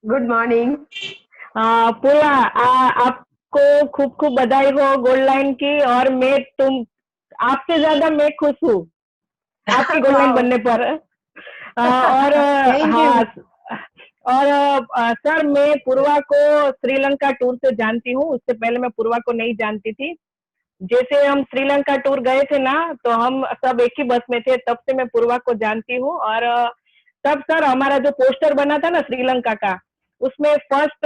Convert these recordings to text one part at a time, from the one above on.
Good morning. पूरा आपको खूब खूब बधाई हो गोल्ड लाइन की। और मैं तुम आपसे ज्यादा मैं खुश हूँ आपकी गोल्ड लाइन वाओ। बनने पर। और थैंक यू। हाँ। और सर, मैं पूर्वा को श्रीलंका टूर से जानती हूँ। उससे पहले मैं पूर्वा को नहीं जानती थी। जैसे हम श्रीलंका टूर गए थे ना, तो हम सब एक ही बस में थे, तब से मैं पूर्वा को जानती हूँ। और तब सर हमारा जो पोस्टर बना था ना श्रीलंका का, उसमें फर्स्ट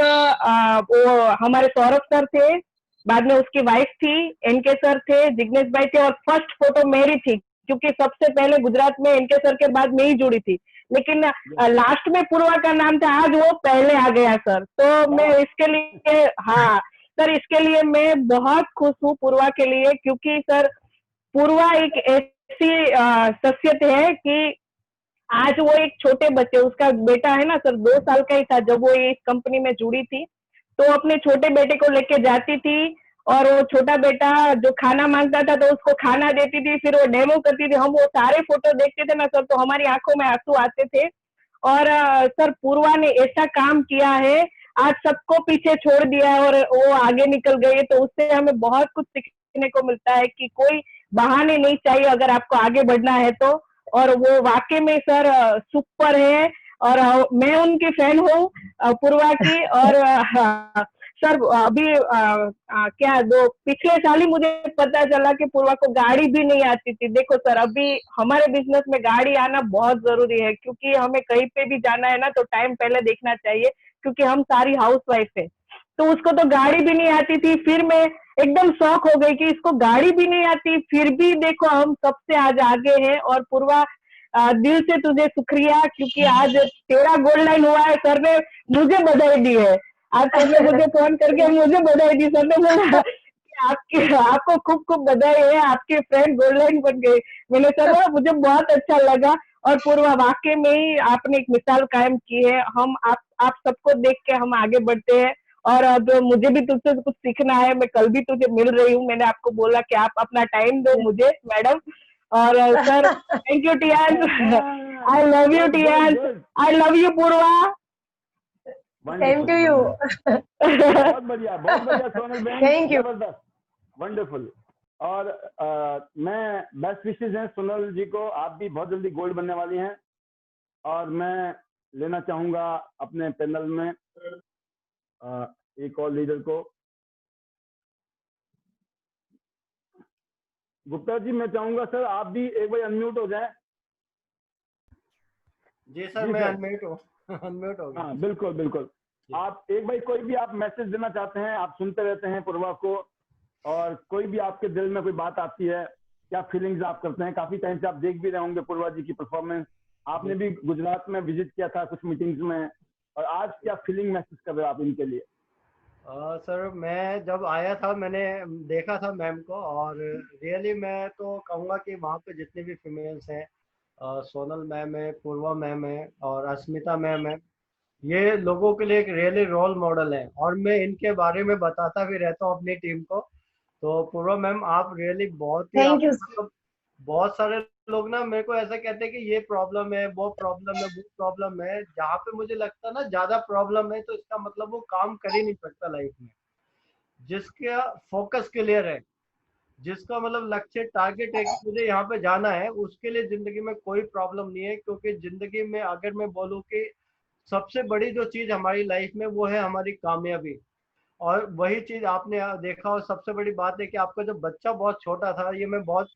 वो हमारे सौरभ सर थे, बाद में उसकी वाइफ थी, एनके सर थे, जिग्नेश भाई थे, और फर्स्ट फोटो मेरी थी, क्योंकि सबसे पहले गुजरात में एनके सर के बाद मैं ही जुड़ी थी। लेकिन यस। लास्ट में पूर्वा का नाम था, आज वो पहले आ गया सर, तो मैं वाह। इसके लिए, हाँ सर, इसके लिए मैं बहुत खुश हूँ पूर्वा के लिए, क्योंकि सर पूर्वा एक ऐसी शख्सियत है कि आज वो एक छोटे बच्चे, उसका बेटा है ना सर, 2 साल का ही था जब वो इस कंपनी में जुड़ी थी। तो अपने छोटे बेटे को लेके जाती थी, और वो छोटा बेटा जो खाना मांगता था तो उसको खाना देती थी, फिर वो डेमो करती थी। हम वो सारे फोटो देखते थे ना सर, तो हमारी आंखों में आंसू आते थे। और सर पूर्वा ने ऐसा काम किया है, आज सबको पीछे छोड़ दिया है और वो आगे निकल गई है, तो उससे हमें बहुत कुछ सीखने को मिलता है कि कोई बहाने नहीं चाहिए अगर आपको आगे बढ़ना है तो। और वो वाकई में सर सुपर है। और मैं उनकी फैन हूँ पूर्वा की। और हाँ, सर अभी क्या दो पिछले साल ही मुझे पता चला कि पूर्वा को गाड़ी भी नहीं आती थी। देखो सर, अभी हमारे बिजनेस में गाड़ी आना बहुत जरूरी है, क्योंकि हमें कहीं पे भी जाना है ना, तो टाइम पहले देखना चाहिए, क्योंकि हम सारी हाउस वाइफ है। तो उसको तो गाड़ी भी नहीं आती थी, फिर मैं एकदम शौक हो गई कि इसको गाड़ी भी नहीं आती, फिर भी देखो हम सबसे आज आगे हैं। और पूर्वा दिल से तुझे शुक्रिया, क्योंकि आज तेरा गोल्ड लाइन हुआ है। सर ने मुझे बधाई दी है, आज सर ने मुझे फोन करके मुझे बधाई दी। सर ने बोला कि आपकी आपको खूब खूब बधाई है, आपके फ्रेंड गोल्ड लाइन बन गई। मैंने सर बोला मुझे बहुत अच्छा लगा। और पूर्वा वाकई में ही आपने एक मिसाल कायम की है। हम आप सबको देख के हम आगे बढ़ते हैं। और अब मुझे भी तुझसे कुछ सीखना है। मैं कल भी तुझे मिल रही हूँ, मैंने आपको बोला कि आप अपना टाइम दो मुझे मैडम। और sir thank you Tiyansh. I love you good good Tiyansh. Good. I love you Purva. Same wonderful to you. Wonderful. बहुत बढ़िया सोनल बहन, थैंक यू। जबरदस्त। वंडरफुल। और मैं बेस्ट विशेष हैं सोनल जी को, आप भी बहुत जल्दी गोल्ड बनने वाली हैं। और मैं लेना चाहूंगा अपने पैनल में एक और लीडर को। गुप्ता जी, मैं चाहूंगा सर आप भी एक बार अनम्यूट हो जाए। जी सर, जी मैं सर। अनम्यूट हूँ। अनम्यूट हो गया। हाँ बिल्कुल बिल्कुल। आप एक भाई कोई भी आप मैसेज देना चाहते हैं, आप सुनते रहते हैं पूर्वा को, और कोई भी आपके दिल में कोई बात आती है, क्या फीलिंग्स आप करते हैं? काफी टाइम से आप देख भी रहे होंगे पूर्वा जी की परफॉर्मेंस। आपने भी गुजरात में विजिट किया था कुछ मीटिंग्स में, और आज क्या फीलिंग महसूस कर रहे हो आप इनके लिए? सर, मैं जब आया था मैंने देखा था मैम को, और रियली मैं तो कहूँगा कि वहाँ पे जितने भी फीमेल्स हैं, सोनल मैम है, पूर्वा मैम है और अस्मिता मैम है, ये लोगों के लिए एक रियली रोल मॉडल है। और मैं इनके बारे में बताता भी रहता हूँ अपनी टीम को। तो पूर्वा मैम, आप रियली बहुत ही थैंक आप यू। मतलब बहुत सारे लोग ना मेरे को ऐसा कहते हैं कि ये प्रॉब्लम है, वो प्रॉब्लम है, वो प्रॉब्लम है। जहाँ पे मुझे लगता है ना ज्यादा प्रॉब्लम है, तो इसका मतलब वो काम कर ही नहीं सकता लाइफ में। जिसका फोकस क्लियर है, जिसका मतलब लक्ष्य टारगेट है कि मुझे यहाँ पे जाना है, उसके लिए जिंदगी में कोई प्रॉब्लम नहीं है। क्योंकि जिंदगी में अगर मैं बोलूँ कि सबसे बड़ी जो चीज हमारी लाइफ में वो है हमारी कामयाबी। और वही चीज आपने देखा, और सबसे बड़ी बात है कि आपका जब बच्चा बहुत छोटा था, ये मैं बहुत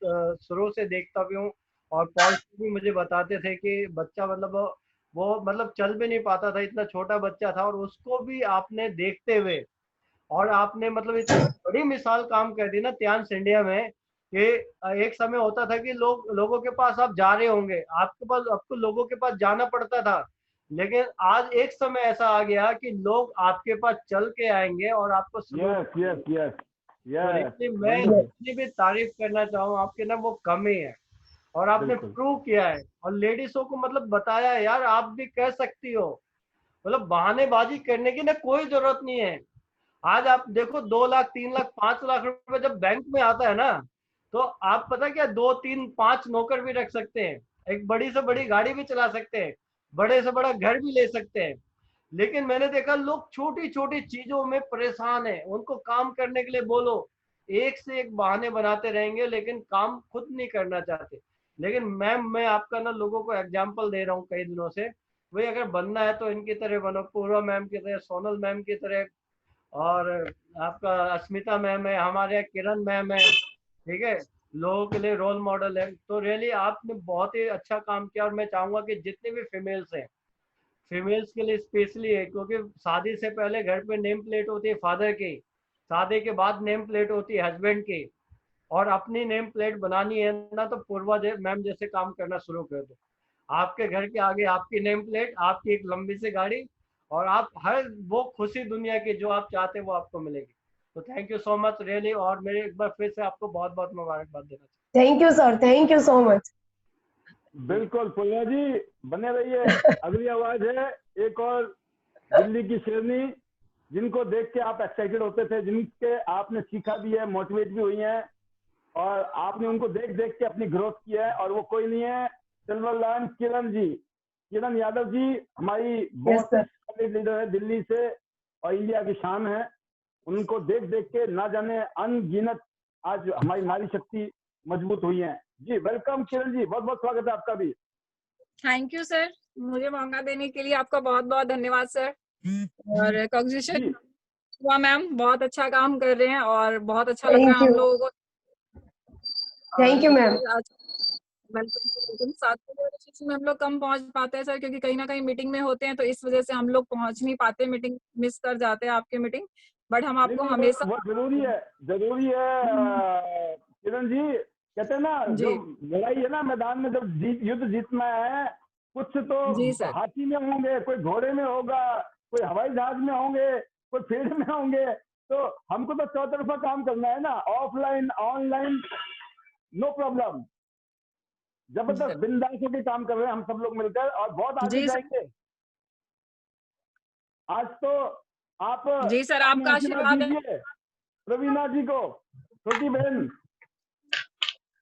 शुरू से देखता भी हूँ। और पॉल भी मुझे बताते थे कि बच्चा मतलब वो मतलब चल भी नहीं पाता था, इतना छोटा बच्चा था, और उसको भी आपने देखते हुए और आपने मतलब इतनी बड़ी मिसाल काम कर दी ना त्यांश इंडिया में कि एक समय होता था कि लोगों के पास आप जा रहे होंगे, आपके पास आपको लोगों के पास जाना पड़ता था। लेकिन आज एक समय ऐसा आ गया कि लोग आपके पास चल के आएंगे और आपको सलूट यस यस करेंगे। यस तो यस। रियली मैं वंडरफुल। जितनी भी तारीफ करना चाहूँ आपके ना, वो कम ही है। और आपने बिल्कुल। प्रूव किया है और लेडीजों को मतलब बताया है, यार आप भी कर सकती हो। मतलब बहानेबाजी करने की ना कोई जरूरत नहीं है। आज आप देखो, 2 लाख 3 लाख 5 लाख रुपए जब बैंक में आता है ना, तो आप पता क्या 2 3 5 नौकर भी रख सकते हैं, एक बड़ी से बड़ी गाड़ी भी चला सकते हैं, बड़े से बड़ा घर भी ले सकते हैं। लेकिन मैंने देखा लोग छोटी छोटी चीजों में परेशान है, उनको काम करने के लिए बोलो एक से एक बहाने बनाते रहेंगे, लेकिन काम खुद नहीं करना चाहते। लेकिन मैम मैं आपका ना लोगों को एग्जाम्पल दे रहा हूँ कई दिनों से, भाई अगर बनना है तो इनकी तरह बनो, पूर्वा मैम की तरह, सोनल मैम की तरह, और आपका अस्मिता मैम है, हमारे यहाँ किरण मैम है, ठीक है, लोगों के लिए रोल मॉडल है। तो रियली आपने बहुत ही अच्छा काम किया, और मैं चाहूंगा कि जितने भी फीमेल्स हैं, फीमेल्स के लिए स्पेशली है, क्योंकि शादी से पहले घर पे नेम प्लेट होती है फादर की, शादी के बाद नेम प्लेट होती है हस्बैंड की, और अपनी नेम प्लेट बनानी है ना तो पूर्वा मैम जैसे काम करना शुरू कर दो। आपके घर के आगे आपकी नेम प्लेट, आपकी एक लंबी सी गाड़ी, और आप हर वो खुशी दुनिया की जो आप चाहते हैं वो आपको मिलेगी। तो thank you so much really, और मेरे एक बार फिर से आपको बहुत बहुत मुबारकबाद देना चाहता thank you sir, thank you so much. बिल्कुल पूर्वा जी, बने रहिए। अगली आवाज है एक और दिल्ली की शेरनी, जिनको देख के आप एक्साइटेड होते थे, जिनके आपने सीखा भी है, मोटिवेट भी हुई हैं, और आपने उनको देख देख के अपनी ग्रोथ की है। और वो कोई नहीं है, सिल्वर लायन किरण जी, किरण यादव जी, हमारी बहुत sir. ही लीडर है दिल्ली से, और इंडिया की शान है। उनको देख देख के ना जाने अनगिनत आज हमारी नारी शक्ति मजबूत हुई है। जी वेलकम किरण जी, बहुत बहुत स्वागत है आपका भी। थैंक यू सर, मुझे मौका देने के लिए आपका बहुत बहुत धन्यवाद सर। और कांग्रेचुलेशन जी हुआ मैम, बहुत अच्छा काम कर रहे हैं और बहुत अच्छा लग Thank रहा है हम you. लोगों को। Thank you, ma'am. साथ में हम लोग कम पहुंच पाते हैं सर, क्योंकि कहीं ना कहीं मीटिंग में होते हैं, तो इस वजह से हम लोग पहुंच नहीं पाते, मीटिंग मिस कर जाते हैं आपके मीटिंग। बट हम नहीं आपको नहीं, हमेशा वो जरूरी है, जरूरी है किरण जी। कहते हैं ना, जी जो लड़ाई है ना मैदान में, जब युद्ध जीतना है, कुछ जी तो सर, हाथी में होंगे, कोई घोड़े में होगा, कोई हवाई जहाज में होंगे, कोई फील्ड में होंगे। तो हमको तो चौतरफा काम करना है ना, ऑफलाइन ऑनलाइन नो प्रॉब्लम, जबरदस्त बिंदास होकर काम कर रहे हैं हम सब लोग मिलकर, और बहुत आगे जी सर, जाएंगे। आज तो आप जी सर, अपने आपका आशीर्वाद आशीर्वाद है। दीजिए प्रवीणा जी को, छोटी बहन,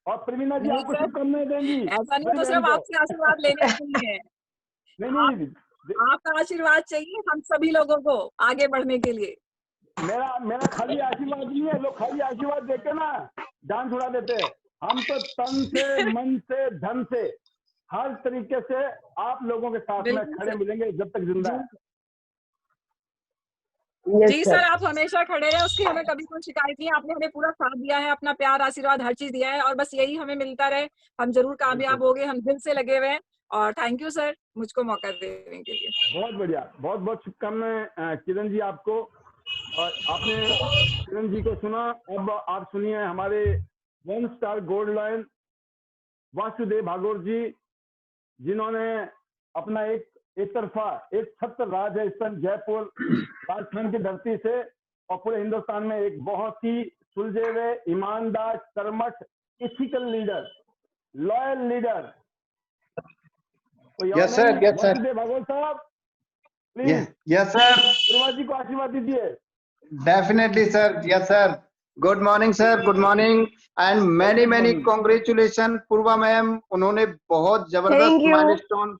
और प्रवीणा जी नहीं आपको सर, शुभकामनाएं देंगी ऐसा नहीं, बड़ी तो बहन सिर्फ को। आपसे आशीर्वाद लेने के लिए है। नहीं आप नहीं, आपका आशीर्वाद चाहिए हम सभी लोगों को आगे बढ़ने के लिए। मेरा मेरा खाली आशीर्वाद नहीं है, लोग खाली आशीर्वाद देके ना जान छुड़ा देते हैं। हम तो तन से, मन से, धन से, हर तरीके से आप लोगों के साथ में बिल्कुल खड़े सर। मिलेंगे जब तक जिंदा जी है। Yes, जी sir. सर, आप हमेशा खड़े रहे, उसकी हमें कभी कोई शिकायत नहीं है। आपने हमें पूरा साथ दिया है, अपना प्यार, आशीर्वाद, हर चीज दिया है, और बस यही हमें मिलता रहे। हम जरूर कामयाब होंगे, हम दिल से लगे हुए हैं। और थैंक यू सर, मुझको मौका देने के लिए। बहुत बढ़िया, बहुत बहुत शुभकामनाएं किरण जी आपको। और आपने किरण जी को सुना, अब आप सुनिए हमारे 1 स्टार गोल्ड लायन वासुदेव भागोर जी, जिन्होंने अपना एक तरफा एक छत्र राज है इस समय जयपुर राजस्थान की धरती से, और पूरे हिंदुस्तान में एक बहुत ही सुलझे हुए, ईमानदार, कर्मठ, ethical leader, loyal leader. Yes, sir. Yes, sir. Vasudev Bhagor साहब, please Yes, yes, sir. Purva ji को आशीर्वाद दीजिए। Definitely, sir. Yes, sir. Good morning, sir. Good morning. And many, Good many morning. congratulations, Purva ma'am. उन्होंने बहुत जबरदस्त Thank you. माइलस्टोन,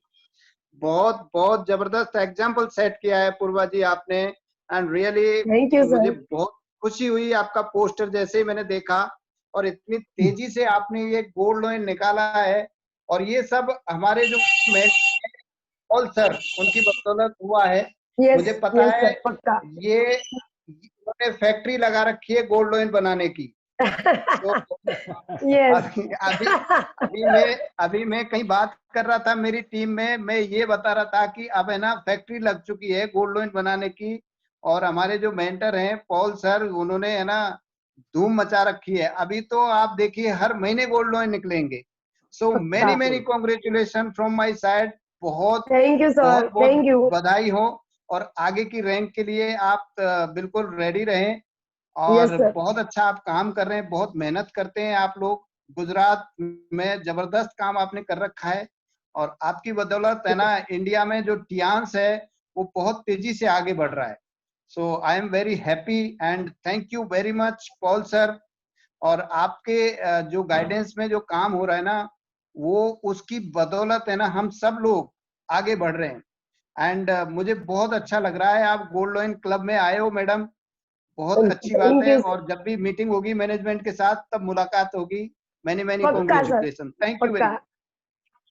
बहुत बहुत जबरदस्त एग्जाम्पल सेट किया है पूर्वा जी आपने। एंड रियली Thank you, मुझे sir. बहुत खुशी हुई आपका पोस्टर जैसे ही मैंने देखा, और इतनी तेजी से आपने ये गोल्ड लॉइन निकाला है। और ये सब हमारे जो ऑल सर, उनकी बदौलत हुआ है। Yes, मुझे पता yes, है sir. पक्का. ये उन्होंने फैक्ट्री लगा रखी है गोल्ड लॉइन बनाने की। तो Yes. अभी मैं कहीं बात कर रहा था मेरी टीम में, मैं ये बता रहा था कि अब है ना फैक्ट्री लग चुकी है गोल्ड लॉइन बनाने की। और हमारे जो मेंटर हैं पॉल सर, उन्होंने है ना धूम मचा रखी है। अभी तो आप देखिए हर महीने गोल्ड लॉइन निकलेंगे। So many many congratulation from my side. बहुत Thank you, sir. बहुत बहुत Thank you. बधाई हो, और आगे की रैंक के लिए आप बिल्कुल रेडी रहें। Yes, और sir. बहुत अच्छा आप काम कर रहे हैं, बहुत मेहनत करते हैं आप लोग। गुजरात में जबरदस्त काम आपने कर रखा है, और आपकी बदौलत है ना इंडिया में जो टियांस है वो बहुत तेजी से आगे बढ़ रहा है। So I am very happy and thank you very much Paul sir. और आपके जो गाइडेंस में जो काम हो रहा है ना, वो उसकी बदौलत है ना हम सब लोग आगे बढ़ रहे हैं। एंड मुझे बहुत अच्छा लग रहा है आप गोल्ड लोन क्लब में आए हो मैडम, बहुत अच्छी बात है। और जब भी मीटिंग होगी मैनेजमेंट के साथ तब मुलाकात होगी। मैनी मैनी पक्का sir, congratulation, thank you very पक्का। Much.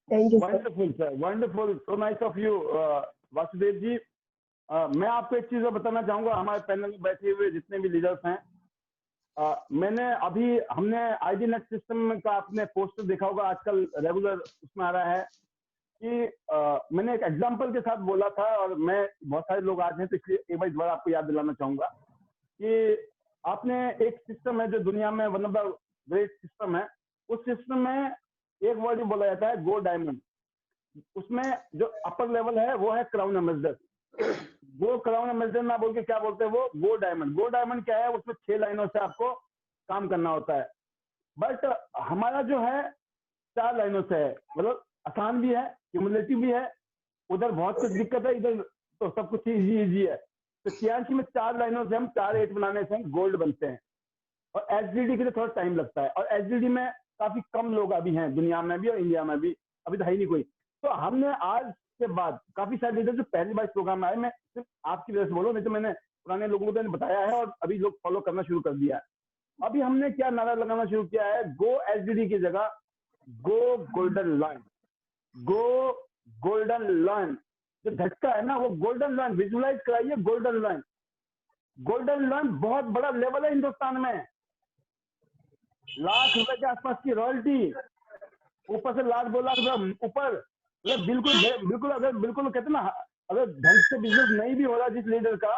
Thank you sir. Wonderful sir, wonderful, so nice of you Vasudev ji. मैं आपको एक चीज और बताना चाहूंगा, हमारे पैनल में बैठे हुए जितने भी लीडर्स हैं, मैंने अभी हमने आईडी नेट सिस्टम का आपने पोस्टर देखा होगा, आजकल रेगुलर उसमें आ रहा है कि मैंने एक एग्जांपल के साथ बोला था, और मैं बहुत सारे लोग आज हैं तो इसलिए एक बार दोबारा आपको याद दिलाना चाहूंगा कि आपने एक सिस्टम है जो दुनिया में one of the great system है, उस सिस्टम में एक वर्ड ही बोला जाता है, गो डायमंड। उसमें जो अपर लेवल है वो है क्राउन एम्बेसडर। वो क्राउन एम्बेसडर ना बोल के क्या बोलते हैं, वो गो डायमंड। गो डायमंड क्या है, उसमें 6 लाइनों से आपको काम करना होता है, बट हमारा जो है 4 लाइनों से है, मतलब आसान भी है, क्यूमुलेटिव भी है, उधर बहुत कुछ दिक्कत है, इधर तो सब कुछ इजी है। तो सियांशी में 4 लाइनों से हम 4 8 बनाने से हम गोल्ड बनते हैं, और एचडीडी के लिए थोड़ा टाइम लगता है, और एचडीडी में काफी कम लोग अभी हैं दुनिया में भी और इंडिया में भी, अभी तो है ही नहीं कोई। तो हमने आज के बाद काफी सारे लीडर जो पहली बार इस प्रोग्राम में आए, मैं सिर्फ आपकी वजह से बोलो, नहीं तो मैंने पुराने लोगों को तो बताया है और अभी लोग फॉलो करना शुरू कर दिया है। अभी हमने क्या नारा लगाना शुरू किया है, गो एचडीडी की जगह गो गोल्डन लाइन। गो गोल्डन लाइन, जो झटका है ना वो गोल्डन लाइन, विजुलाइज कराइए गोल्डन लाइन। गोल्डन लाइन बहुत बड़ा लेवल है हिंदुस्तान में, लाख रुपए के आसपास की रॉयल्टी, ऊपर से 1 लाख 2 लाख रुपए ऊपर, बिल्कुल अगर बिल्कुल कहते ना, अगर ढंग से बिजनेस नहीं भी हो रहा जिस लीडर का,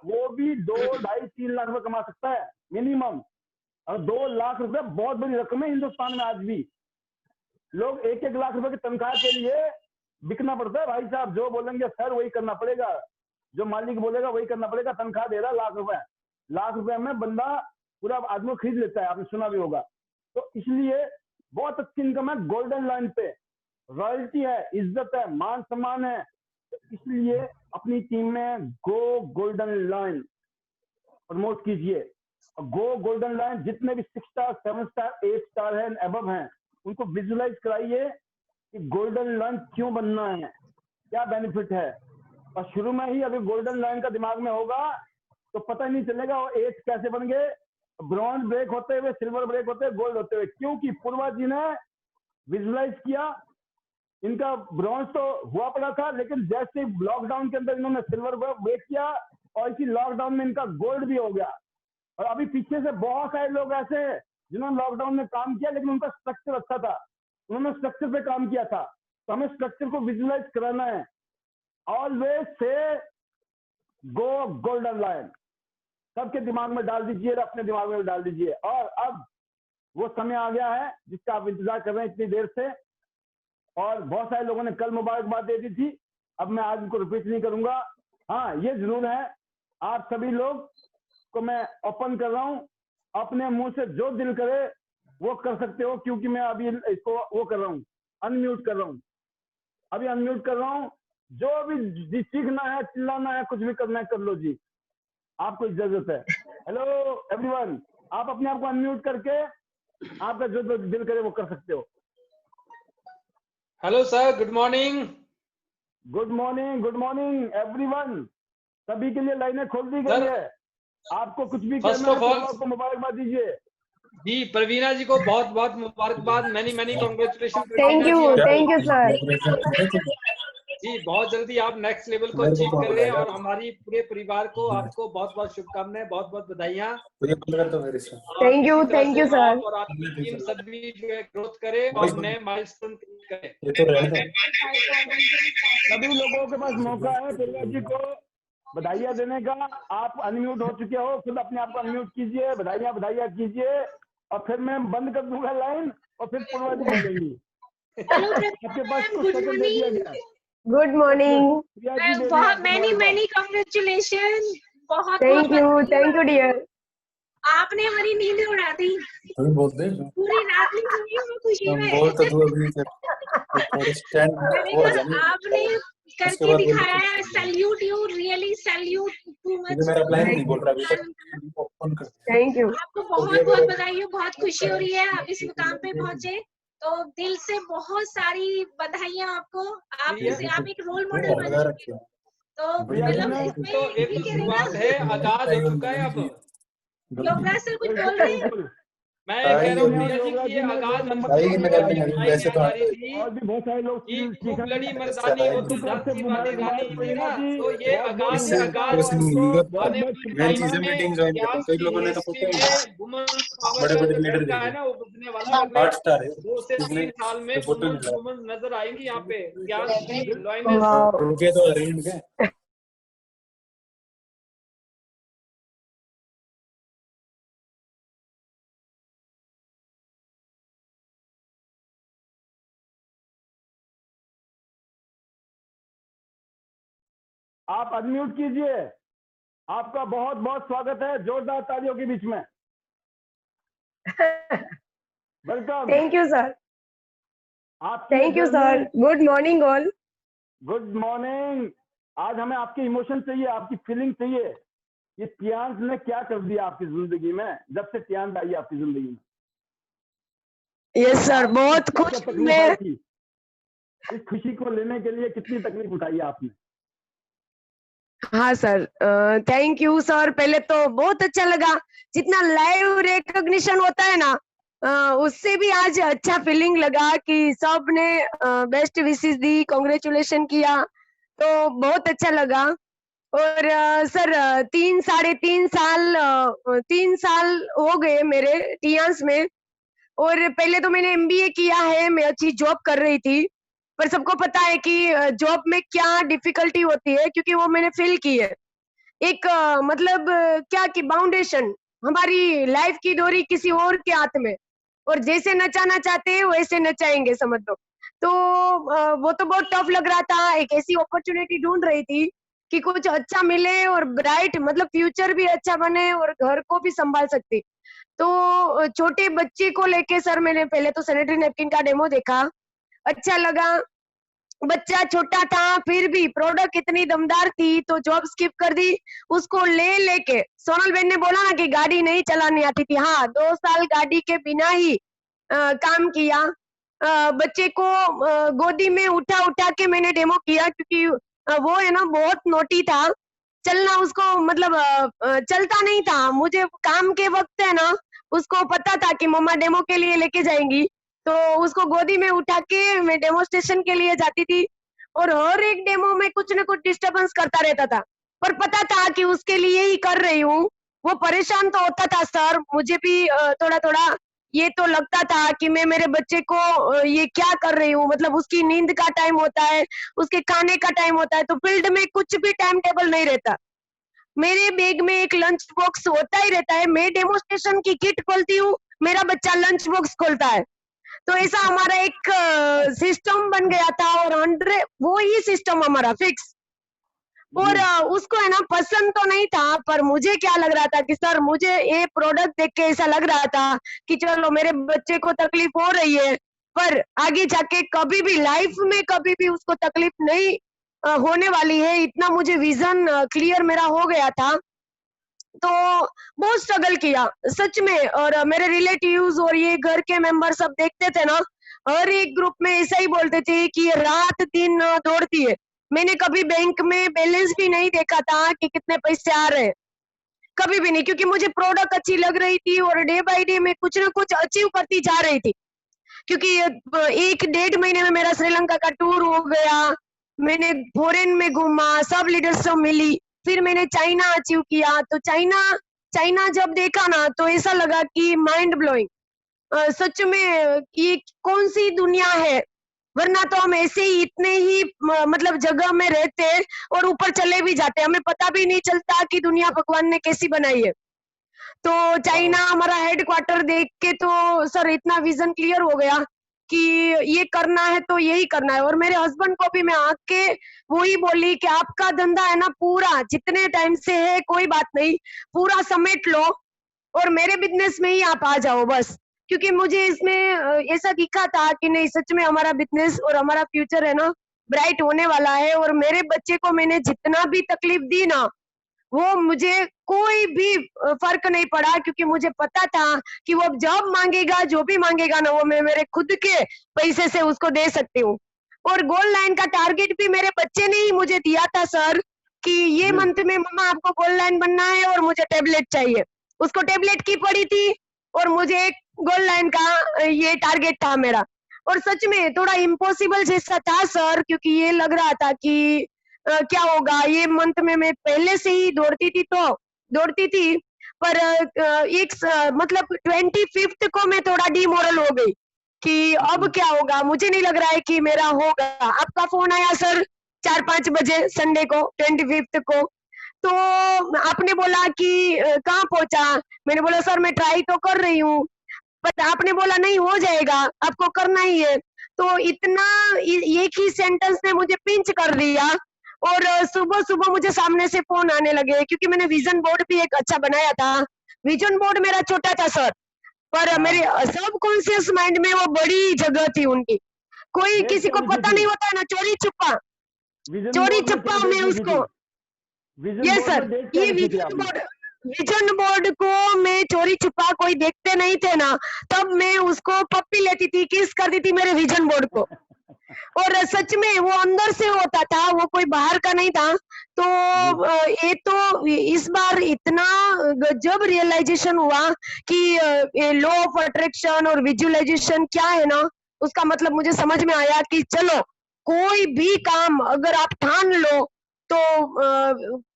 वो भी 2 2.5 3 लाख रुपए कमा सकता है मिनिमम। और 2 लाख रुपए बहुत बड़ी रकम है हिंदुस्तान में। आज भी लोग 1-1 लाख रुपए की तनख्वाह के लिए बिकना पड़ता है भाई साहब, जो बोलेंगे सर वही करना पड़ेगा, जो मालिक बोलेगा वही करना पड़ेगा। तनख्वाह दे रहा लाख रुपए में बंदा पूरा आदमी खरीद लेता है, आपने सुना भी होगा। तो इसलिए बहुत अच्छी इनकम है गोल्डन लाइन पे, रॉयल्टी है, इज्जत है, मान सम्मान है। तो इसलिए अपनी टीम में गो गोल्डन लाइन प्रमोट कीजिए। गो गोल्डन लाइन जितने भी 6 स्टार 7 स्टार 8 स्टार है एबव हैं, उनको विजुलाइज कराइए कि गोल्डन लाइन क्यों बनना है, क्या बेनिफिट है। और शुरू में ही अगर गोल्डन लाइन का दिमाग में होगा तो पता ही नहीं चलेगा वो 8 कैसे बन गए, ब्रॉन्ज ब्रेक होते हुए, सिल्वर ब्रेक होते हुए, गोल्ड होते हुए। क्योंकि पूर्वा जी ने विजुलाइज किया, इनका ब्रॉन्ज तो हुआ पड़ा था, लेकिन जैसे लॉकडाउन के अंदर इन्होंने सिल्वर ब्रेक किया और इसी लॉकडाउन में इनका गोल्ड भी हो गया। और अभी पीछे से बहुत सारे लोग ऐसे हैं जिन्होंने लॉकडाउन में काम किया, लेकिन उनका स्ट्रक्चर अच्छा था, उन्होंने स्ट्रक्चर पे काम किया था। तो हमें स्ट्रक्चर को विजुलाइज कराना है। ऑलवेज से गो गोल्डन लाइन सबके दिमाग में डाल दीजिए, अपने दिमाग में डाल दीजिए। और अब वो समय आ गया है जिसका आप इंतजार कर रहे हैं इतनी देर से, और बहुत सारे लोगों ने कल मुबारकबाद दे दी थी, अब मैं आज उनको रिपीट नहीं करूंगा। हाँ, ये जरूर है, आप सभी लोग को मैं ओपन कर रहा हूं, अपने मुंह से जो दिल करे वो कर सकते हो, क्योंकि मैं अभी इसको वो कर रहा हूँ, अनम्यूट कर रहा हूँ, अभी अनम्यूट कर रहा हूँ। जो भी सीखना है, चिल्लाना है, कुछ भी करना है कर लो जी, आपको इजाजत है। हेलो एवरीवन, आप अपने आप को अनम्यूट करके आपका जो दिल करे वो कर सकते हो। Hello sir, good morning. Good morning, good morning everyone, सभी के लिए लाइनें खोल दी गई है। आपको कुछ भी करना है तो आपको मुबारकबाद दीजिए जी। प्रवीणा जी को बहुत बहुत मुबारकबाद, many many congratulation. Thank you sir ji. बहुत जल्दी आप नेक्स्ट लेवल को अचीव कर रहे हैं, और हमारी पूरे परिवार को आपको बहुत बहुत शुभकामनाएं, बहुत बहुत बधाइयां। Thank you sir. और आपकी टीम सभी जो है ग्रोथ करे और नए माइलस्टोन करे। सभी लोगों के पास मौका है प्रवीणा जी को बधाइयां देने का। आप अनम्यूट हो चुके हो, खुद अपने आप को अनम्यूट कीजिए, बधाइयां कीजिए, और फिर मैं बंद कर दूंगा लाइन और फिर पूर्वा जी बोलेंगी। आपके पास कुछ सेकंड दे दिया गया। Good morning. बहुत मैनी कांग्रेचुलेशन। बहुत थैंक यू डियर। आपने हमारी नींद उड़ा दी, पूरी रात नहीं सोई हूँ खुशी में। आपने करके दिखाया है, salute you, really salute too much. Thank you. आपको बहुत बहुत बधाई हो, बहुत खुशी हो रही है आप इस मुकाम पे पहुंचे। तो दिल से बहुत सारी बधाइयां आपको। आप एक रोल हाँ, मॉडल बन चुके हो। तो मतलब इसमें तो एक ये तो कह रहे शुरुआत ना, है, आगाज हो चुका है अब। योगराज सर कुछ बोल रहे हैं? मैं ये कह रहा हूँ प्रिया जी की ये आगाज हो चुका है। बताई जा रही थी और भी बहुत सारे लोग कि सीख खूब रहे लड़ी हैं। मर्दानी वो तो तरफ से झांसी वाली रानी थी ना, जी, तो ये आगाज आने वाले टाइम में इतिहास की हिस्ट्री में वुमेन पावर का जो डंका है ना वो बजने वाला है। अगले 2 से 3 साल में वुमेन नजर आएंगी यहाँ पे। इतिहास की लॉयनेस Wow. आप अनम्यूट कीजिए। आपका बहुत बहुत स्वागत है, जोरदार तालियों के बीच में। वेलकम। Thank you, sir. आपकी Thank you, sir. Good morning, all. Good morning. आज हमें आपके इमोशन चाहिए, आपकी फीलिंग चाहिए। ये टियांस ने क्या कर दिया आपकी जिंदगी में, जब से टियांस आई आपकी जिंदगी में? Yes, sir. बहुत क्या खुश तकलीफ मैं। आई थी? इस खुशी को लेने के लिए कितनी तकलीफ उठाई आपने? हाँ सर, थैंक यू सर। पहले तो बहुत अच्छा लगा, जितना लाइव रिकॉग्निशन होता है ना, उससे भी आज अच्छा फीलिंग लगा कि सब ने बेस्ट विशेस दी, कांग्रेचुलेशन किया, तो बहुत अच्छा लगा। और सर 3 साल हो गए मेरे टियांस में। और पहले तो मैंने एमबीए किया है, मैं अच्छी जॉब कर रही थी, पर सबको पता है कि जॉब में क्या डिफिकल्टी होती है, क्योंकि वो मैंने फील की है। एक मतलब क्या कि फाउंडेशन, हमारी लाइफ की डोरी किसी और के हाथ में, और जैसे नचाना चाहते हैं वैसे नचाएंगे, समझ लो। तो वो तो बहुत टफ लग रहा था। एक ऐसी अपॉर्चुनिटी ढूंढ रही थी कि कुछ अच्छा मिले और ब्राइट, मतलब फ्यूचर भी अच्छा बने और घर को भी संभाल सकती। तो छोटे बच्चे को लेके सर मैंने पहले तो सैनिटरी नैपकिन का डेमो देखा, अच्छा लगा। बच्चा छोटा था, फिर भी प्रोडक्ट इतनी दमदार थी, तो जॉब स्किप कर दी। उसको ले लेके सोनल बेन ने बोला ना कि गाड़ी नहीं चलानी आती थी, हाँ 2 साल गाड़ी के बिना ही काम किया। बच्चे को गोदी में उठा उठा के मैंने डेमो किया, क्योंकि वो है ना बहुत नोटी था। चलना उसको मतलब चलता नहीं था। मुझे काम के वक्त है ना, उसको पता था कि मम्मा डेमो के लिए लेके जाएंगी, तो उसको गोदी में उठा के मैं डेमोस्ट्रेशन के लिए जाती थी। और हर एक डेमो में कुछ न कुछ डिस्टरबेंस करता रहता था, पर पता था कि उसके लिए ही कर रही हूँ। वो परेशान तो होता था सर, मुझे भी थोड़ा थोड़ा ये तो लगता था कि मैं मेरे बच्चे को ये क्या कर रही हूँ, मतलब उसकी नींद का टाइम होता है, उसके खाने का टाइम होता है, तो फील्ड में कुछ भी टाइम टेबल नहीं रहता। मेरे बैग में एक लंच बॉक्स होता ही रहता है, मैं डेमोस्ट्रेशन की किट खोलती हूँ, मेरा बच्चा लंच बॉक्स खोलता है। तो ऐसा हमारा एक सिस्टम बन गया था, और 100 वो ही सिस्टम हमारा फिक्स। और उसको है ना पसंद तो नहीं था, पर मुझे क्या लग रहा था कि सर मुझे ये प्रोडक्ट देख के ऐसा लग रहा था कि चलो मेरे बच्चे को तकलीफ हो रही है, पर आगे जाके कभी भी लाइफ में कभी भी उसको तकलीफ नहीं होने वाली है, इतना मुझे विजन क्लियर मेरा हो गया था। तो बहुत स्ट्रगल किया सच में। और मेरे रिलेटिव्स और ये घर के मेंबर सब देखते थे ना, हर एक ग्रुप में ऐसा ही बोलते थे कि ये रात दिन दौड़ती है। मैंने कभी बैंक में बैलेंस भी नहीं देखा था कि कितने पैसे आ रहे हैं, कभी भी नहीं, क्योंकि मुझे प्रोडक्ट अच्छी लग रही थी और डे बाय डे में कुछ ना कुछ अचीव करती जा रही थी। क्योंकि 1-1.5 महीने में मेरा श्रीलंका का टूर हो गया, मैंने फॉरेन में घूमा, सब लीडर से मिली, फिर मैंने चाइना अचीव किया। तो चाइना चाइना जब देखा ना, तो ऐसा लगा कि माइंड ब्लोइंग, सच में ये कौन सी दुनिया है, वरना तो हम ऐसे ही इतने ही मतलब जगह में रहते और ऊपर चले भी जाते, हमें पता भी नहीं चलता कि दुनिया भगवान ने कैसी बनाई है। तो चाइना हमारा हेडक्वार्टर देख के तो सर इतना विजन क्लियर हो गया कि ये करना है तो यही करना है। और मेरे हस्बैंड को भी मैं आके वही बोली कि आपका धंधा है ना, पूरा जितने टाइम से है कोई बात नहीं, पूरा समेट लो और मेरे बिजनेस में ही आप आ जाओ बस। क्योंकि मुझे इसमें ऐसा दिखा था कि नहीं, सच में हमारा बिजनेस और हमारा फ्यूचर है ना ब्राइट होने वाला है। और मेरे बच्चे को मैंने जितना भी तकलीफ दी ना, वो मुझे कोई भी फर्क नहीं पड़ा, क्योंकि मुझे पता था कि वो जब मांगेगा, जो भी मांगेगा ना, वो मैं मेरे खुद के पैसे से उसको दे सकती हूँ। और गोल्ड लाइन का टारगेट भी मेरे बच्चे ने ही मुझे दिया था सर, कि ये मंथ में मम्मा आपको गोल्ड लाइन बनना है और मुझे टेबलेट चाहिए। उसको टेबलेट की पड़ी थी और मुझे एक गोल्ड लाइन का ये टारगेट था मेरा। और सच में थोड़ा इम्पॉसिबल जैसा था सर, क्योंकि ये लग रहा था कि क्या होगा, ये मंथ में मैं पहले से ही दौड़ती थी, पर मतलब 25th को मैं थोड़ा डिमोरल हो गई कि अब क्या होगा, मुझे नहीं लग रहा है कि मेरा होगा। आपका फोन आया सर 4-5 बजे संडे को 25th को, तो आपने बोला कि कहाँ पहुंचा। मैंने बोला सर मैं ट्राई तो कर रही हूँ, बट आपने बोला नहीं हो जाएगा, आपको करना ही है। तो इतना एक ही सेंटेंस ने मुझे पिंच कर दिया। और सुबह सुबह मुझे सामने से फोन आने लगे, क्योंकि मैंने विजन बोर्ड भी एक अच्छा बनाया था। विजन बोर्ड मेरा छोटा था सर, पर मेरे सब कॉन्शियस माइंड में वो बड़ी जगह थी उनकी। कोई किसी को पता नहीं होता है ना, चोरी छुपा मैं उसको। ये सर, ये विजन बोर्ड को मैं चोरी छुपा, कोई देखते नहीं थे ना, तब मैं उसको पप्पी लेती थी, किस करती थी मेरे विजन बोर्ड को। और सच में वो अंदर से होता था, वो कोई बाहर का नहीं था। तो ये तो इस बार इतना गजब रियलाइजेशन हुआ कि लॉ ऑफ अट्रैक्शन और विजुअलाइजेशन क्या है ना, उसका मतलब मुझे समझ में आया कि चलो कोई भी काम अगर आप ठान लो तो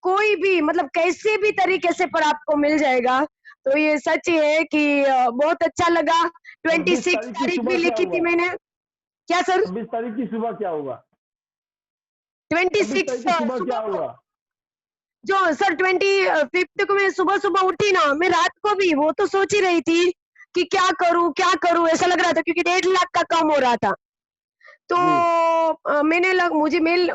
कोई भी मतलब कैसे भी तरीके से पर आपको मिल जाएगा। तो ये सच है कि बहुत अच्छा लगा। 26 तारीख भी लिखी थी मैंने। क्या सर? 26 तारीख की सुबह क्या हुआ? 26 सुबह क्या हुआ? जो सर 25th को मैं सुबह सुबह उठी ना, मैं रात को भी वो तो सोच ही रही थी कि क्या करूं, ऐसा लग रहा था, क्योंकि 1.5 लाख का काम हो रहा था। तो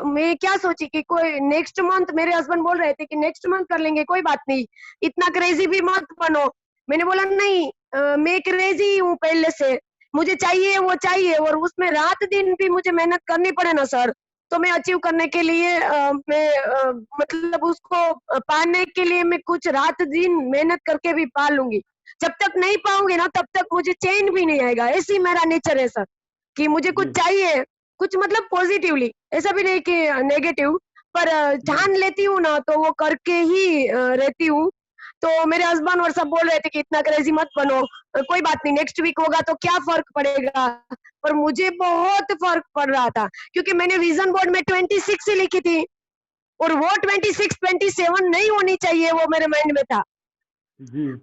मैं क्या सोची कि कोई नेक्स्ट मंथ, मेरे हस्बैंड बोल रहे थे कि नेक्स्ट मंथ कर लेंगे, कोई बात नहीं, इतना क्रेजी भी मत बनो। मैंने बोला नहीं, मैं क्रेजी हूँ पहले से, मुझे चाहिए वो चाहिए, और उसमें रात दिन भी मुझे मेहनत करनी पड़े ना सर, तो मैं अचीव करने के लिए मतलब उसको पाने के लिए मैं कुछ रात दिन मेहनत करके भी पा लूंगी। जब तक नहीं पाऊंगी ना, तब तक मुझे चैन भी नहीं आएगा। ऐसी मेरा नेचर है सर, कि मुझे कुछ चाहिए, कुछ मतलब पॉजिटिवली, ऐसा भी नहीं कि नेगेटिव, पर ठान लेती हूँ ना तो वो करके ही रहती हूँ। तो मेरे हस्बैंड और सब बोल रहे थे कि इतना क्रेजी मत बनो, कोई बात नहीं, नेक्स्ट वीक होगा तो क्या फर्क पड़ेगा। पर मुझे बहुत फर्क पड़ रहा था, क्योंकि मैंने विजन बोर्ड में 26 ही लिखी थी, और वो 26-27 नहीं होनी चाहिए, वो मेरे माइंड में था।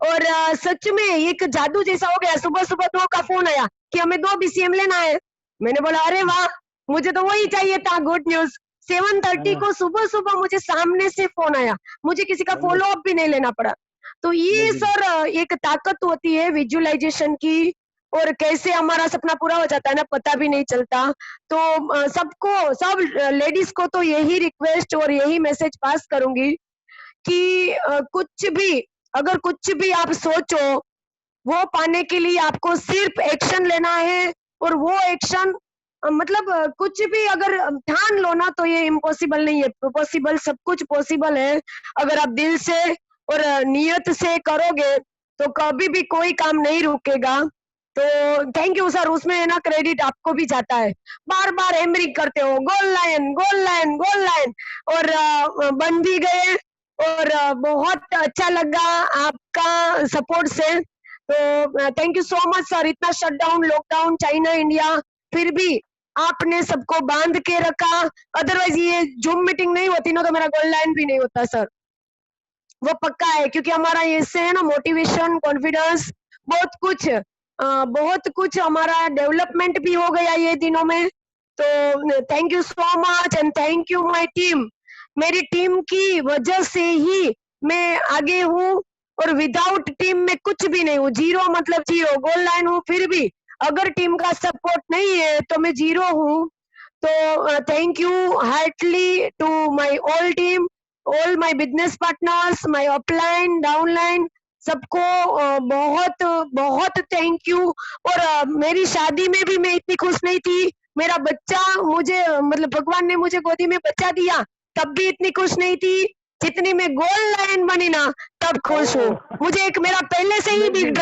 और सच में एक जादू जैसा हो गया। सुबह सुबह 2 का फोन आया कि हमें 2 BCM लेना है। मैंने बोला अरे वाह, मुझे तो वही चाहिए था, गुड न्यूज। 7:30 को सुबह सुबह मुझे सामने से फोन आया, मुझे किसी का फॉलो अप भी नहीं लेना पड़ा। तो ये सर एक ताकत होती है विजुअलाइजेशन की, और कैसे हमारा सपना पूरा हो जाता है ना, पता भी नहीं चलता। तो सब लेडीज को तो यही रिक्वेस्ट और यही मैसेज पास करूंगी कि अगर कुछ भी आप सोचो, वो पाने के लिए आपको सिर्फ एक्शन लेना है। और वो एक्शन मतलब कुछ भी अगर ठान लो ना, तो ये इम्पॉसिबल नहीं है, पॉसिबल, सब कुछ पॉसिबल है। अगर आप दिल से और नियत से करोगे तो कभी भी कोई काम नहीं रुकेगा। तो थैंक यू सर, उसमें है ना क्रेडिट आपको भी जाता है। बार बार हैमरिंग करते हो, goal line goal line goal line, और बन भी गए। और बहुत अच्छा लगा आपका सपोर्ट से। तो thank you so much sir. इतना शटडाउन, लॉकडाउन, चाइना, इंडिया, फिर भी आपने सबको बांध के रखा। अदरवाइज ये जूम मीटिंग नहीं होती ना, तो मेरा गोल्ड लाइन भी नहीं होता सर, वो पक्का है। क्योंकि हमारा इससे है ना मोटिवेशन, कॉन्फिडेंस, बहुत कुछ हमारा डेवलपमेंट भी हो गया ये दिनों में। तो thank you so much, and thank you my team. मेरी टीम की वजह से ही मैं आगे हूँ, और विदाउट टीम में कुछ भी नहीं हूँ। 0 मतलब 0, गोल लाइन हूँ, फिर भी अगर टीम का सपोर्ट नहीं है तो मैं 0 हूँ। तो thank you heartily to my all team, all my business partners, my upline, downline, सबको बहुत बहुत थैंक यू। और मेरी शादी में भी मैं इतनी खुश नहीं थी। मेरा बच्चा मुझे मतलब भगवान ने मुझे गोदी में बच्चा दिया, तब भी इतनी खुश नहीं थी। जितनी मैं गोल्ड लाइन बनी ना तब खुश हूँ। मुझे एक मेरा पहले से ही बिग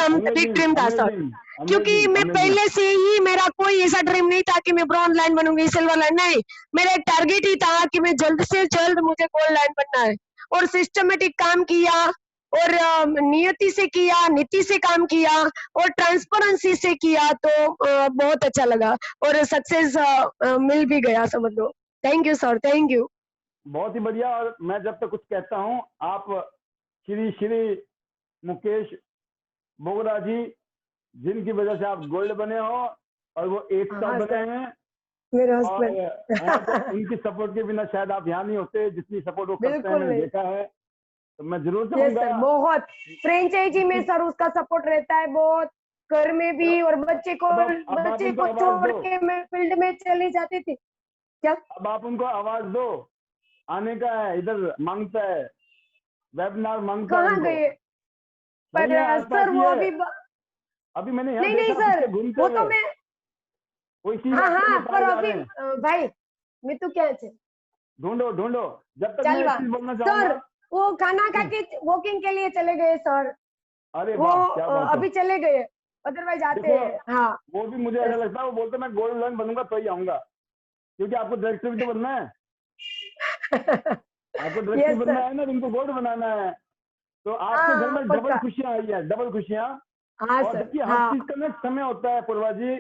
ड्रीम था सर, क्योंकि मैं पहले से ही मेरा कोई ऐसा ड्रीम नहीं था कि मैं ब्रॉन्ज लाइन बनूंगी, सिल्वर लाइन नहीं। मेरा एक टारगेट ही था कि मैं जल्द से जल्द मुझे गोल्ड लाइन बनना है, और सिस्टमेटिक काम किया और नियति से किया, नीति से काम किया और ट्रांसपेरेंसी से किया, तो बहुत अच्छा लगा और सक्सेस मिल भी गया समझ लो। Thank you sir, thank you. बहुत ही बढ़िया। और मैं जब तक कुछ कहता हूँ, आप श्री श्री मुकेश बोगरा जी, जिनकी वजह से आप गोल्ड बने हो और वो 8 स्टार बने हैं, मेरे और हस्बैंड उनकी सपोर्ट के बिना शायद आप यहाँ नहीं होते। जितनी सपोर्ट वो करते हैं मैंने देखा है, तो मैं जरूर यस चाहूंगा। सर, बहुत फ्रेंचाइजी में सर उसका सपोर्ट रहता है बहुत, घर में भी, और बच्चे को छोड़ के मैं फील्ड में चली जाती थी। क्या अब आप उनको आवाज दो, आने का है, इधर मांगता है, वेबिनार मांगता है। कहाँ गए? पर सर वो अभी मैंने यहाँ नहीं सर, वो तो मैं हाँ पर अभी भाई मैं तो क्या है, ढूंढो जब तक मैं चीज बोलना चाहूंगा। सर वो खाना खा के वॉकिंग के लिए चले गए सर। अरे वो अभी चले गए, अदरवाइज आते हैं। हाँ वो भी मुझे ऐसा लगता है, वो बोलते मैं गोल्ड लाइन बनूंगा तो ही आऊंगा, क्योंकि आपको डायरेक्टर भी तो बनना है। आपको डायरेक्टर बनना है ना, उनको गोल्ड बनाना है। तो आपके घर में डबल खुशियां आई है, डबल खुशियां। और देखिए हर चीज का एक समय होता है पूर्वा जी।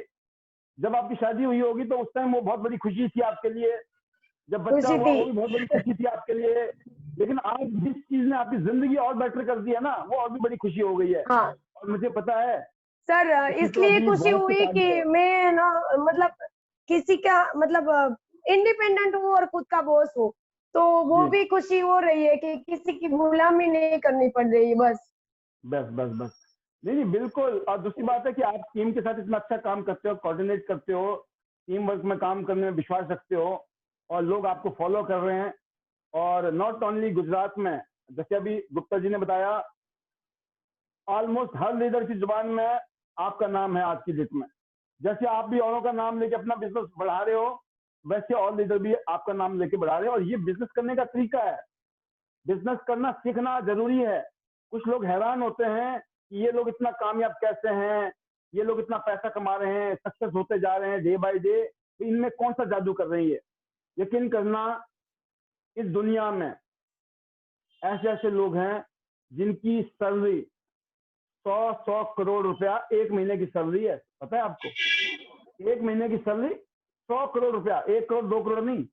जब आपकी शादी हुई होगी तो उस टाइम वो बहुत बड़ी खुशी थी आपके लिए, जब बच्चा हुआ वो भी बहुत बड़ी खुशी थी आपके लिए। लेकिन आज जिस चीज ने आपकी जिंदगी और बेटर कर दी है ना, वो और भी बड़ी खुशी हो गई है। और मुझे पता है सर, इसलिए खुशी हुई कि मैं ना मतलब किसी का मतलब इंडिपेंडेंट हूँ और खुद का बॉस हूँ, तो वो भी खुशी हो रही है कि किसी की गुलामी नहीं करनी पड़ रही है। बस नहीं बिल्कुल। और दूसरी बात है कि आप टीम के साथ इतना अच्छा काम करते हो, कोऑर्डिनेट करते हो, टीम वर्क में काम करने में विश्वास रखते हो, और लोग आपको फॉलो कर रहे हैं। और नॉट ओनली गुजरात में, जैसे अभी गुप्ता जी ने बताया, ऑलमोस्ट हर लीडर की जुबान में आपका नाम है आज की डेट में। जैसे आप भी औरों का नाम लेके अपना बिजनेस बढ़ा रहे हो, वैसे और लीडर भी आपका नाम लेके बढ़ा रहे हैं। और ये बिजनेस करने का तरीका है, बिजनेस करना सीखना जरूरी है। कुछ लोग हैरान होते हैं कि ये लोग इतना कामयाब कैसे हैं, ये लोग इतना पैसा कमा रहे हैं, सक्सेस होते जा रहे हैं डे बाय डे, तो इनमें कौन सा जादू कर रही है। यकीन करना, इस दुनिया में ऐसे लोग हैं जिनकी सैलरी 100 करोड़ रुपया एक महीने की सैलरी है। पता है आपको? एक महीने की सैलरी 100 करोड़ रुपया, 1 करोड़ 2 करोड़ नहीं,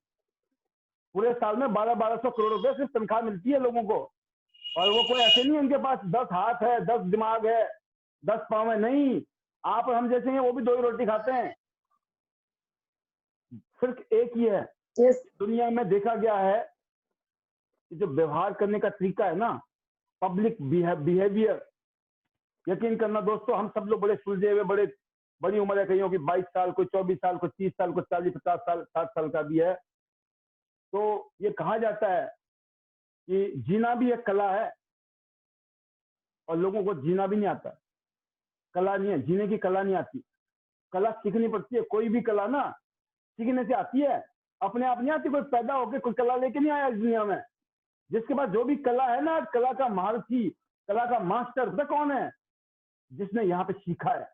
पूरे साल में 1200 करोड़ रुपए सिर्फ तनख्वाह मिलती है लोगों को। और वो कोई ऐसे नहीं उनके पास 10 हाथ है, 10 दिमाग है, 10 पाँव है, नहीं। आप और हम जैसे हैं, वो भी 2 ही रोटी खाते हैं। सिर्फ एक ही है। दुनिया में देखा गया है कि जो व्यवहार करने का तरीका है ना, पब्लिक बिहेवियर, यकीन करना दोस्तों, हम सब लोग बड़े सुलझे हुए, बड़ी उम्र है, कईयों की 22 साल, कोई 24 साल, कोई 30 साल, कोई 40 50 साल 60 साल का भी है। तो ये कहा जाता है कि जीना भी एक कला है, और लोगों को जीना भी नहीं आता। कला नहीं है, जीने की कला नहीं आती, कला सीखनी पड़ती है। कोई भी कला ना सीखने से आती है, अपने आप नहीं आती। कोई पैदा होकर कोई कला लेके नहीं आया इस दुनिया में। जिसके पास जो भी कला है ना, कला का महारथी, कला का मास्टर पता कौन है? जिसने यहाँ पे सीखा है।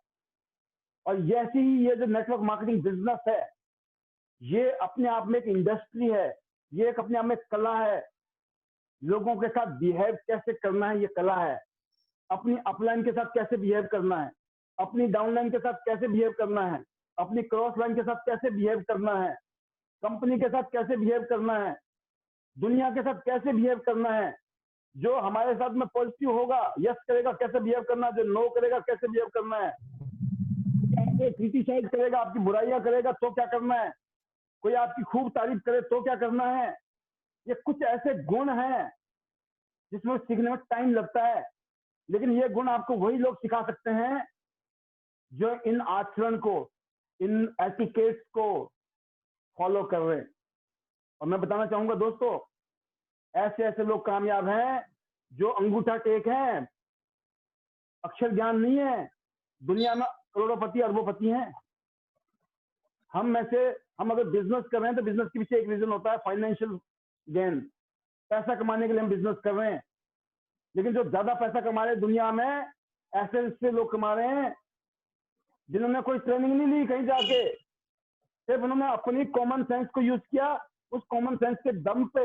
और ऐसी ही ये जो नेटवर्क मार्केटिंग बिजनेस है, ये अपने आप में एक इंडस्ट्री है, ये एक अपने आप में कला है। लोगों के साथ बिहेव कैसे करना है, ये कला है। अपनी अपलाइन के साथ कैसे बिहेव करना है, अपनी डाउनलाइन के साथ कैसे बिहेव करना है, अपनी क्रॉस लाइन के साथ कैसे बिहेव करना है, कंपनी के साथ कैसे बिहेव करना है, दुनिया के साथ कैसे बिहेव करना है। जो हमारे साथ में पॉजिटिव होगा, यस करेगा, कैसे बिहेव करना है, जो नो करेगा, कैसे बिहेव करना है। आपको क्रिटिसाइज करेगा, आपकी बुराइयां करेगा, तो क्या करना है। कोई आपकी खूब तारीफ करे तो क्या करना है। ये कुछ ऐसे गुण हैं जिसमें सीखने में टाइम लगता है, लेकिन ये गुण आपको वही लोग सिखा सकते हैं जो इन आचरण को, इन एटिकेट्स को फॉलो कर रहे हैं। और मैं बताना चाहूंगा दोस्तों, ऐसे लोग कामयाब हैं जो अंगूठा टेक हैं, अक्षर ज्ञान नहीं है। दुनिया में करोड़ोंपति अरबोंपति हैं। हम अगर बिजनेस कर रहे हैं तो बिजनेस के पीछे एक रीजन होता है फाइनेंशियल गेन। पैसा कमाने के लिए हम बिजनेस कर रहे हैं, लेकिन जो ज्यादा पैसा कमा रहे दुनिया में ऐसे लोग कमा रहे हैं जिन्होंने कोई ट्रेनिंग नहीं ली कहीं जाके, सिर्फ उन्होंने अपनी कॉमन सेंस को यूज किया। उस कॉमन सेंस के दम पे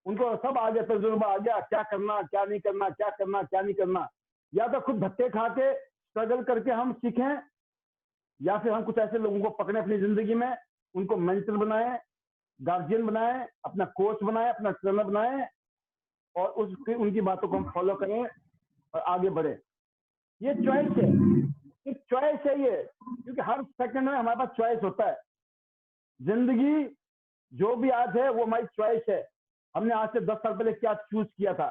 उनको सब आ गया, तजुर्बा आ गया, क्या करना क्या नहीं करना, क्या करना क्या नहीं करना। या तो खुद धक्के खा के स्ट्रगल करके हम सीखें, या फिर हम कुछ ऐसे लोगों को पकड़े अपनी जिंदगी में, उनको मेंटर बनाए, गार्जियन बनाए, अपना कोच बनाए, अपना ट्रेनर बनाए, और उनकी बातों को हम फॉलो करें और आगे बढ़े। ये चॉइस है, एक चॉइस है ये, क्योंकि हर सेकंड में हमारे पास चॉइस होता है। जिंदगी जो भी आज है वो हमारी चॉइस है। हमने आज से 10 साल पहले क्या चूज किया था,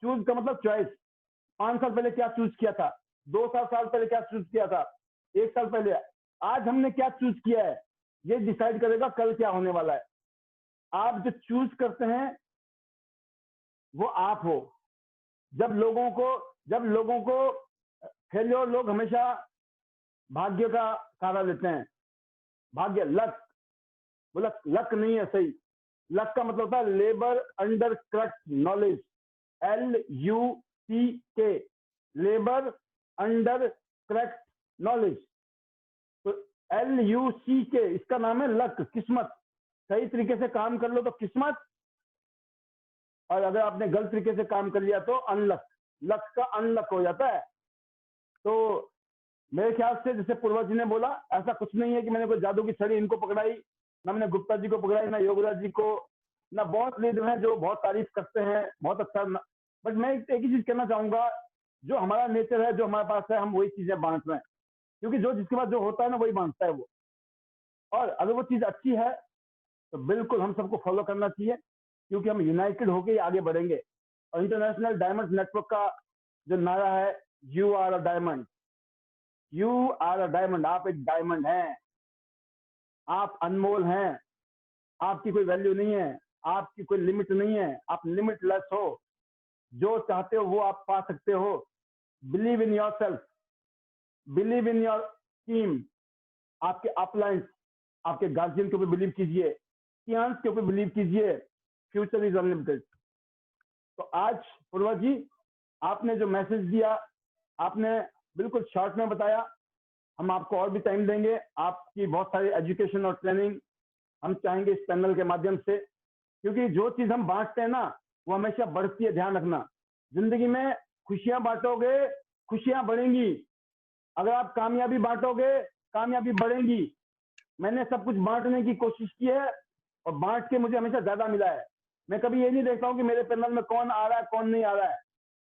चूज का मतलब चॉइस। 5 साल पहले क्या चूज किया था, 2 साल पहले क्या चूज किया था, 1 साल पहले। आज हमने क्या चूज किया है ये डिसाइड करेगा कल क्या होने वाला है। आप जो चूज करते हैं वो आप हो। जब लोगों को फेलियर, लोग हमेशा भाग्य का सहारा लेते हैं। भाग्य, लक, वो लक नहीं है सही। लक का मतलब होता है labour under correct knowledge, LUCK, labour under correct knowledge. तो LUCK इसका नाम है लक, किस्मत। सही तरीके से काम कर लो तो किस्मत, और अगर आपने गलत तरीके से काम कर लिया तो अनलक, लक का अनलक हो जाता है। तो मेरे ख्याल से जैसे पूर्वा जी ने बोला, ऐसा कुछ नहीं है कि मैंने कोई जादू की छड़ी इनको पकड़ाई, ना मैंने गुप्ता जी को पकड़ाई, ना योगराज जी को, ना बहुत लीडर हैं जो बहुत तारीफ करते हैं, बहुत अच्छा। बट मैं एक ही चीज कहना चाहूंगा, जो हमारा नेचर है, जो हमारे पास है, हम वही चीजें बांट रहे हैं, क्योंकि जो जिसके पास जो होता है ना वही बांटता है वो। और अगर वो चीज अच्छी है तो बिल्कुल हम सबको फॉलो करना चाहिए, क्योंकि हम यूनाइटेड होकर ही आगे बढ़ेंगे। और इंटरनेशनल डायमंड नेटवर्क का जो नारा है, you are a diamond, you are a diamond, आप एक डायमंड हैं, आप अनमोल हैं, आपकी कोई वैल्यू नहीं है, आपकी कोई लिमिट नहीं है, आप लिमिटलेस हो। जो चाहते हो वो आप पा सकते हो। Believe in your self, believe in your team, आपके अपलाइंस, आपके गार्जियन के ऊपर बिलीव कीजिए, टीएंस के ऊपर बिलीव कीजिए। Future is unlimited. तो आज पूर्वा जी आपने जो मैसेज दिया, आपने बिल्कुल शॉर्ट में बताया। हम आपको और भी टाइम देंगे, आपकी बहुत सारी एजुकेशन और ट्रेनिंग हम चाहेंगे इस पैनल के माध्यम से, क्योंकि जो चीज हम बांटते हैं ना वो हमेशा बढ़ती है। ध्यान रखना, जिंदगी में खुशियां बांटोगे, खुशियां बढ़ेंगी। अगर आप कामयाबी बांटोगे, कामयाबी बढ़ेंगी। मैंने सब कुछ बांटने की कोशिश की है और बांट के मुझे हमेशा ज्यादा मिला है। मैं कभी ये नहीं देखता हूँ कि मेरे पैनल में कौन आ रहा है कौन नहीं आ रहा है,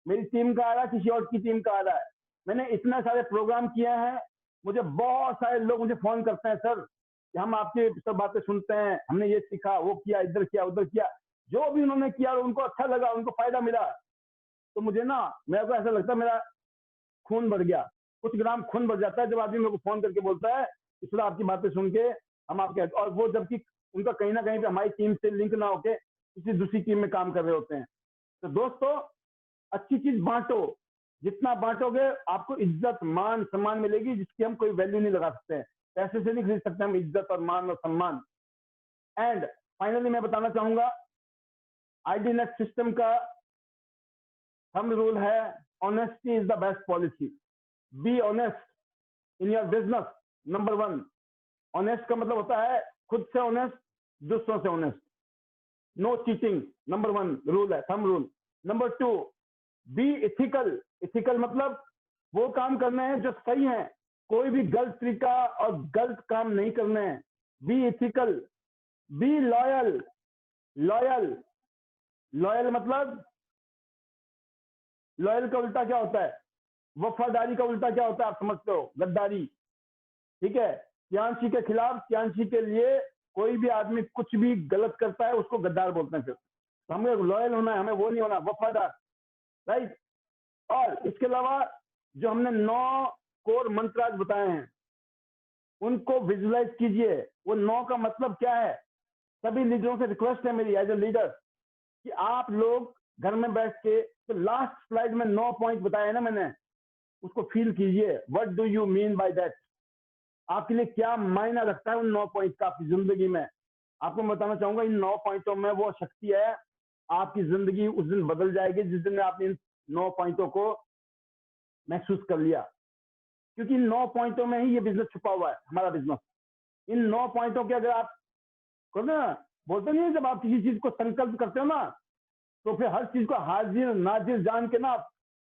मेरी टीम का आ रहा है, किसी और की टीम का आ रहा है। मैंने इतने सारे प्रोग्राम किए हैं, मुझे बहुत सारे लोग मुझे फोन करते हैं, सर कि हम आपकी सब बातें सुनते हैं, हमने ये सीखा, वो किया, इधर किया, उधर किया। जो भी उन्होंने किया उनको अच्छा लगा, उनको फायदा मिला, तो मुझे ना, मेरे को ऐसा लगता है मेरा खून बढ़ गया, कुछ ग्राम खून बढ़ जाता है जब आदमी मेरे को फोन करके बोलता है कि सर आपकी बातें सुन के हम आपके, और वो जबकि उनका कहीं ना कहीं पे हमारी टीम से लिंक ना होके किसी दूसरी टीम में काम कर रहे होते हैं। तो दोस्तों, अच्छी चीज बांटो, जितना बांटोगे आपको इज्जत मान सम्मान मिलेगी, जिसकी हम कोई वैल्यू नहीं लगा सकते हैं। पैसे से नहीं खरीद सकते हम इज्जत और मान और सम्मान। एंड फाइनली मैं बताना चाहूंगा, आईडीनेट सिस्टम का थंब रूल है, honesty is the best policy. Be honest in your business, number 1। Honest का मतलब होता है खुद से ऑनेस्ट, दूसरों से honest, no cheating, number 1 rule है, thumb rule. Number 2, be ethical. Ethical मतलब वो काम करने हैं जो सही है, कोई भी गलत तरीका और गलत काम नहीं करने हैं। Be ethical. Be loyal. Loyal, loyal मतलब, लॉयल का उल्टा क्या होता है? वफादारी का उल्टा क्या होता है आप समझते हो? गद्दारी। ठीक है, त्यानशी के खिलाफ, त्यानशी के लिए कोई भी आदमी कुछ भी गलत करता है उसको गद्दार बोलते हैं। फिर तो हमें लॉयल होना है, हमें वो नहीं होना, वफादार, राइट। और इसके अलावा जो हमने 9 कोर मंत्र आज बताए हैं उनको विजुलाइज कीजिए। वो 9 का मतलब क्या है? सभी लीडरों से रिक्वेस्ट है मेरी एज ए लीडर कि आप लोग घर में बैठ के, तो लास्ट स्लाइड में 9 पॉइंट बताए ना मैंने, उसको फील कीजिए। What do you mean by that? आपके लिए क्या मायना रखता है उन 9 पॉइंट का आपकी जिंदगी में? आपको मैं बताना चाहूंगा, इन 9 पॉइंटों में वो शक्ति है आपकी जिंदगी उस दिन बदल जाएगी जिस दिन आपने इन 9 पॉइंटों को महसूस कर लिया, क्योंकि इन 9 पॉइंटों में ही ये बिजनेस छुपा हुआ है, हमारा बिजनेस। इन 9 पॉइंटों के अगर आप ना बोलते नहीं है, जब आप किसी चीज को संकल्प करते हो ना, तो फिर हर चीज को हाजिर नाजिर जान के ना आप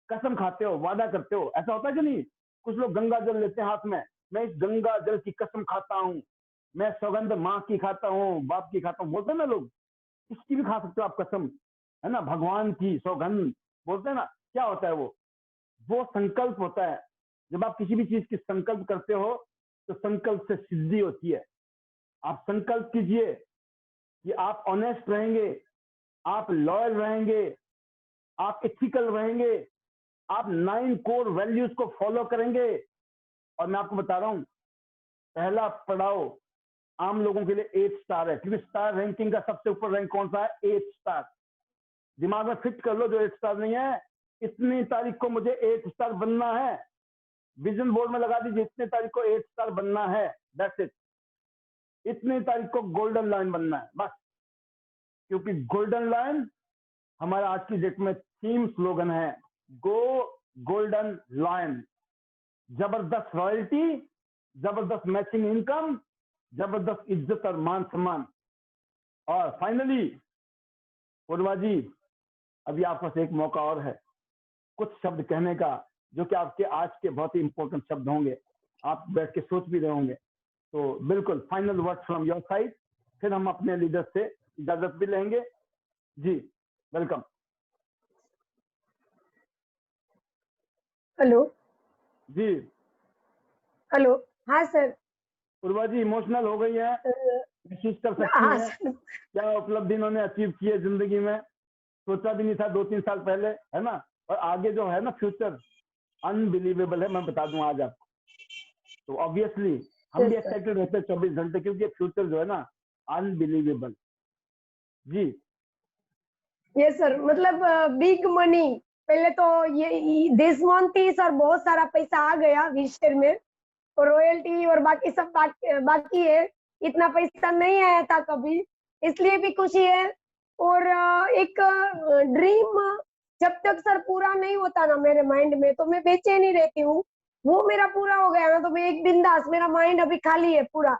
कसम खाते हो, वादा करते हो। ऐसा होता है कि नहीं? कुछ लोग गंगा जल लेते हैं हाथ में, मैं इस गंगा जल की कसम खाता हूँ, मैं सौगंध माँ की खाता हूँ, बाप की खाता हूँ, बोलते हैं ना लोग। इसकी भी खा सकते हो आप कसम, है ना, भगवान की सौगंध बोलते हैं ना। क्या होता है वो संकल्प होता है। जब आप किसी भी चीज की संकल्प करते हो तो संकल्प से सिद्धि होती है। आप संकल्प कीजिए कि आप ऑनेस्ट रहेंगे, आप लॉयल रहेंगे, आप एथिकल रहेंगे, आप 9 कोर वैल्यूज को फॉलो करेंगे। और मैं आपको बता रहा हूं, पहला पड़ाव आम लोगों के लिए 8 स्टार है, क्योंकि स्टार रैंकिंग का सबसे ऊपर रैंक कौन सा है? 8 स्टार। दिमाग में फिट कर लो, जो 8 स्टार नहीं है, इतनी तारीख को मुझे 8 स्टार बनना है, विजन बोर्ड में लगा दीजिए, इतनी तारीख को 8 स्टार बनना है, दैट्स इट। इतनी तारीख को गोल्डन लाइन बनना है बस, क्योंकि गोल्डन लाइन हमारा आज की डेट में थीम स्लोगन है, गो गोल्डन लाइन। जबरदस्त रॉयल्टी, जबरदस्त मैचिंग इनकम, जबरदस्त इज्जत और मान सम्मान। और फाइनली पूर्वा जी, अभी आपके पास एक मौका और है कुछ शब्द कहने का, जो कि आपके आज के बहुत ही इंपॉर्टेंट शब्द होंगे, आप बैठ के सोच भी रहे होंगे। तो बिल्कुल final word from your side, फिर हम अपने लीडर से इजाजत भी लेंगे। जी वेलकम। हेलो जी हेलो, हाँ सर। पूर्वा जी इमोशनल हो गई है, महसूस कर सकती हाँ हैं सर। क्या उपलब्धि इन्होंने अचीव की है जिंदगी में। सोचा भी नहीं था 2-3 साल पहले, है ना। और आगे जो है ना फ्यूचर अनबिलीवेबल है, मैं बता दूं आज आपको। तो ऑब्वियसली हम भी एक्साइटेड रहते हैं 24 घंटे, क्योंकि फ्यूचर जो है ना अनबिलीवेबल। जी ये सर, मतलब बिग मनी। पहले तो ये दिस मंथ ही सर बहुत सारा पैसा आ गया विशेयर में, और रॉयल्टी और बाकी सब बाकी है। इतना पैसा नहीं आया था कभी, इसलिए भी खुशी है। और एक ड्रीम जब तक सर पूरा नहीं होता ना मेरे माइंड में, तो मैं बेचैन ही रहती हूँ। वो मेरा पूरा हो गया ना, तो मैं एक बिंदास, मेरा माइंड अभी खाली है पूरा।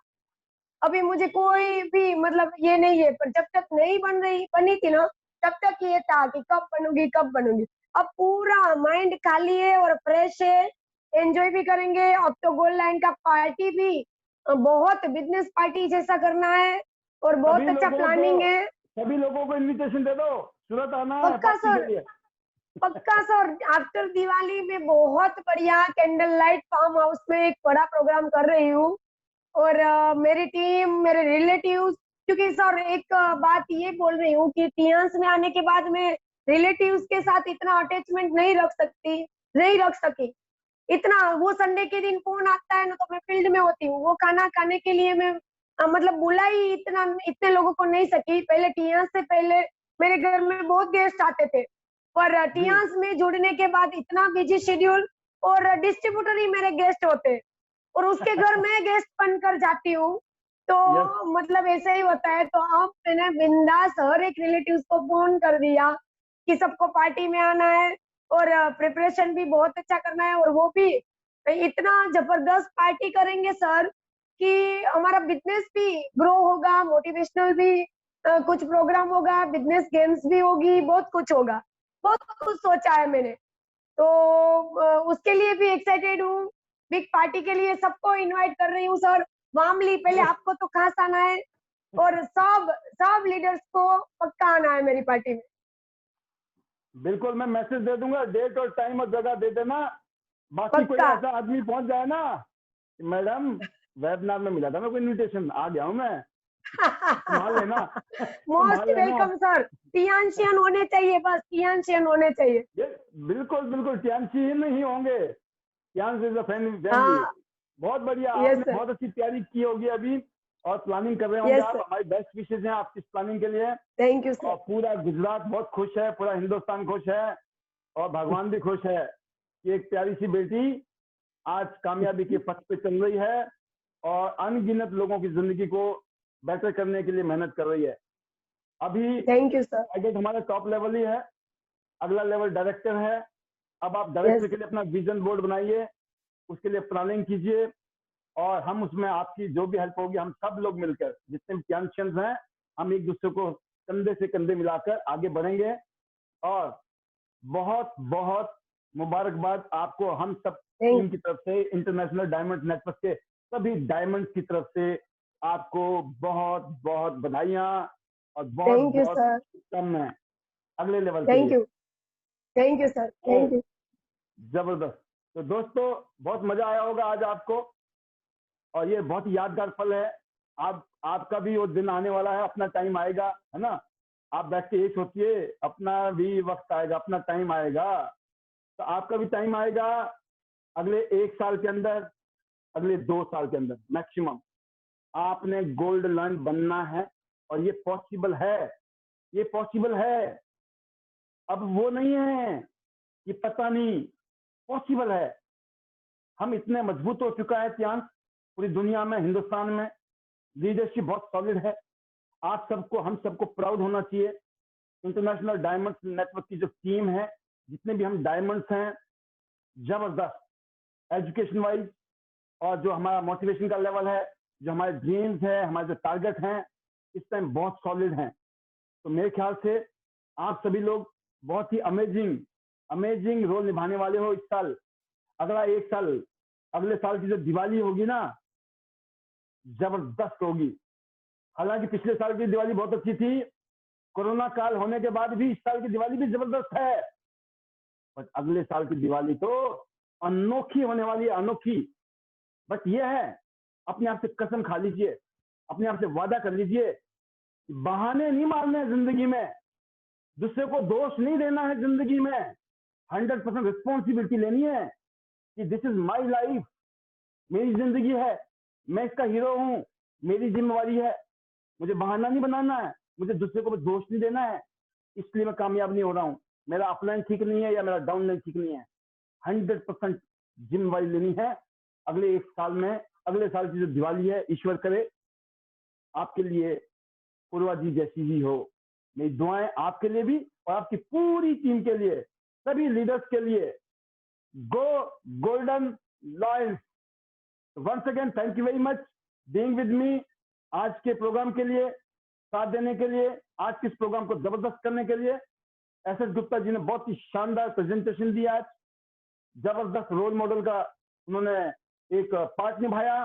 अभी मुझे कोई भी मतलब ये नहीं है, पर जब तक नहीं बनी थी ना, तब तक ये था कि कब बनूंगी कब बनूंगी। अब पूरा माइंड खाली है और फ्रेश है, एंजॉय भी करेंगे। अब तो गोल्ड लाइन का पार्टी भी बहुत बिजनेस पार्टी जैसा करना है, और बहुत अच्छा प्लानिंग है। सभी लोगों को इनविटेशन दे दो, सूरत आना है पक्का पार्टी के सर, लिए। पक्का सर। आफ्टर दिवाली में बहुत बढ़िया कैंडल लाइट फार्म हाउस में एक बड़ा प्रोग्राम कर रही हूँ। और मेरी टीम, मेरे रिलेटिव्स, क्योंकि सर एक बात ये बोल रही हूँ कि टियांस में आने के बाद मैं रिलेटिव्स के साथ इतना अटैचमेंट नहीं रख सकी। इतना वो संडे के दिन फोन आता है ना, तो मैं फील्ड में होती हूँ। वो खाना खाने के लिए मैं मतलब बुला ही इतने लोगों को नहीं सकी। पहले टियांस से पहले मेरे घर में बहुत गेस्ट आते थे, पर टियांस में जुड़ने के बाद इतना बिजी शेड्यूल, और डिस्ट्रीब्यूटर ही मेरे गेस्ट होते, और उसके घर में गेस्ट बनकर जाती हूँ। तो मतलब ऐसा ही होता है। तो अब मैंने बिंदास हर एक रिलेटिव्स को फोन कर दिया कि सबको पार्टी में आना है, और प्रिपरेशन भी बहुत अच्छा करना है। और वो भी इतना जबरदस्त पार्टी करेंगे सर कि हमारा बिजनेस भी ग्रो होगा, मोटिवेशनल भी कुछ प्रोग्राम होगा, बिजनेस गेम्स भी होगी, बहुत कुछ होगा। बहुत कुछ सोचा है मैंने, तो उसके लिए भी एक्साइटेड हूँ। बिग पार्टी के लिए सबको इनवाइट कर रही हूँ सर। वार्मली पहले आपको तो खास आना है, और सब लीडर्स को पक्का आना है मेरी पार्टी में। बिल्कुल, मैं मैसेज दे दूंगा, डेट और टाइम और जगह दे देना। बाकी कोई ऐसा आदमी पहुंच जाए ना, मैडम वेबिनार में मिला था मेरे को इनविटेशन, आ गया हूँ मैं, संभाल लेना। Most welcome sir. टियांशियन होने चाहिए, बस टियांशियन होने चाहिए। बिल्कुल बिल्कुल, टियांशियन ही होंगे। टियांश इज अ फैमिली। बहुत बढ़िया, आपने बहुत अच्छी तैयारी की होगी अभी, और प्लानिंग कर रहे होंगे आप। हमारी बेस्ट विशेष हैं आपकी प्लानिंग के लिए। Thank you sir. और पूरा गुजरात बहुत खुश है, पूरा हिंदुस्तान खुश है, और भगवान भी खुश है कि एक प्यारी सी बेटी आज कामयाबी के पथ पे चल रही है, और अनगिनत लोगों की जिंदगी को बेहतर करने के लिए मेहनत कर रही है। अभी थैंक यू सर। टारगेट हमारा टॉप लेवल ही है, अगला लेवल डायरेक्टर है। अब आप डायरेक्टर Yes. के लिए अपना विजन बोर्ड बनाइए, उसके लिए प्लानिंग कीजिए, और हम उसमें आपकी जो भी हेल्प होगी, हम सब लोग मिलकर जितने भी टेंशन हैं, हम एक दूसरे को कंधे से कंधे मिलाकर आगे बढ़ेंगे। और बहुत बहुत मुबारकबाद आपको हम सब टीम की तरफ से, इंटरनेशनल डायमंड नेटवर्क के सभी डायमंड की तरफ से आपको बहुत बहुत बधाइयां और बहुत थैंक यू बहुत सर। शुभकामनाएं अगले लेवल के थैंक लिए। You, thank you sir, thank you. जबरदस्त। तो दोस्तों बहुत मजा आया होगा आज आपको, और ये बहुत यादगार पल है। आपका भी वो दिन आने वाला है, अपना टाइम आएगा, है ना। आप बैठ के ये सोचिए, अपना भी वक्त आएगा, अपना टाइम आएगा, तो आपका भी टाइम आएगा अगले 1 साल के अंदर, अगले 2 साल के अंदर मैक्सिमम। आपने गोल्ड लर्न बनना है, और ये पॉसिबल है, ये पॉसिबल है। अब वो नहीं है कि पता नहीं, पॉसिबल है। हम इतने मजबूत हो चुका है ध्यान, पूरी दुनिया में, हिंदुस्तान में लीडरशिप बहुत सॉलिड है। आप सबको, हम सबको प्राउड होना चाहिए। इंटरनेशनल डायमंड नेटवर्क की जो टीम है, जितने भी हम डायमंड्स हैं, जबरदस्त एजुकेशन वाइज, और जो हमारा मोटिवेशन का लेवल है, जो हमारे ड्रीम्स है, हमारे जो टारगेट हैं, इस टाइम बहुत सॉलिड हैं। तो मेरे ख्याल से आप सभी लोग बहुत ही अमेजिंग अमेजिंग रोल निभाने वाले हो इस साल। अगला 1 साल, अगले साल की जो दिवाली होगी ना, जबरदस्त होगी। हालांकि पिछले साल की दिवाली बहुत अच्छी थी, कोरोना काल होने के बाद भी इस साल की दिवाली भी जबरदस्त है, बट अगले साल की दिवाली तो अनोखी होने वाली है, अनोखी। बट ये है, अपने आप से कसम खा लीजिए, अपने आप से वादा कर लीजिए, बहाने नहीं मारने हैं जिंदगी में, दूसरे को दोष नहीं देना है जिंदगी में, 100% रिस्पॉन्सिबिलिटी लेनी है कि दिस इज माई लाइफ, मेरी जिंदगी है, मैं इसका हीरो हूं, मेरी जिम्मेवारी है, मुझे बहाना नहीं बनाना है, मुझे दूसरे को दोष नहीं देना है, इसलिए मैं कामयाब नहीं हो रहा हूं, मेरा अपलाइन ठीक नहीं है या मेरा डाउनलाइन ठीक नहीं है। 100% जिम्मेवारी लेनी है। अगले 1 साल में, अगले साल की जो दिवाली है, ईश्वर करे आपके लिए पूर्वा जी जैसी ही हो। मेरी दुआएं आपके लिए भी और आपकी पूरी टीम के लिए, सभी लीडर्स के लिए। Go golden lions. Once again thank you very much being with me आज के प्रोग्राम के लिए, साथ देने के लिए, आज के इस प्रोग्राम को जबरदस्त करने के लिए। एस.एस. गुप्ता जी ने बहुत ही शानदार प्रेजेंटेशन दिया आज, जबरदस्त रोल मॉडल का उन्होंने एक पार्ट निभाया,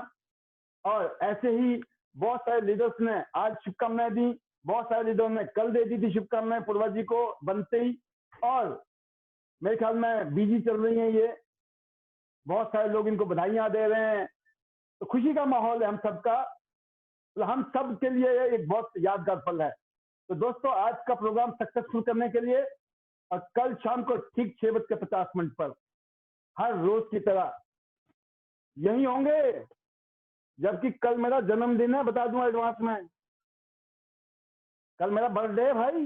और ऐसे ही बहुत सारे लीडर्स ने आज शुभकामनाएं दी, बहुत सारे लीडरों ने कल दे दी थी शुभकामनाएं पूर्वा जी को बनते ही, और मेरे ख्याल में बिजी चल रही हैं ये, बहुत सारे लोग इनको बधाइयां दे रहे हैं, तो खुशी का माहौल है हम सबका, तो हम सब के लिए ये एक बहुत यादगार पल है। तो दोस्तों आज का प्रोग्राम सक्सेसफुल करने के लिए, और कल शाम को ठीक 6:50 पर हर रोज की तरह यही होंगे, जबकि कल मेरा जन्मदिन है, बता दूं एडवांस में, कल मेरा बर्थडे है भाई,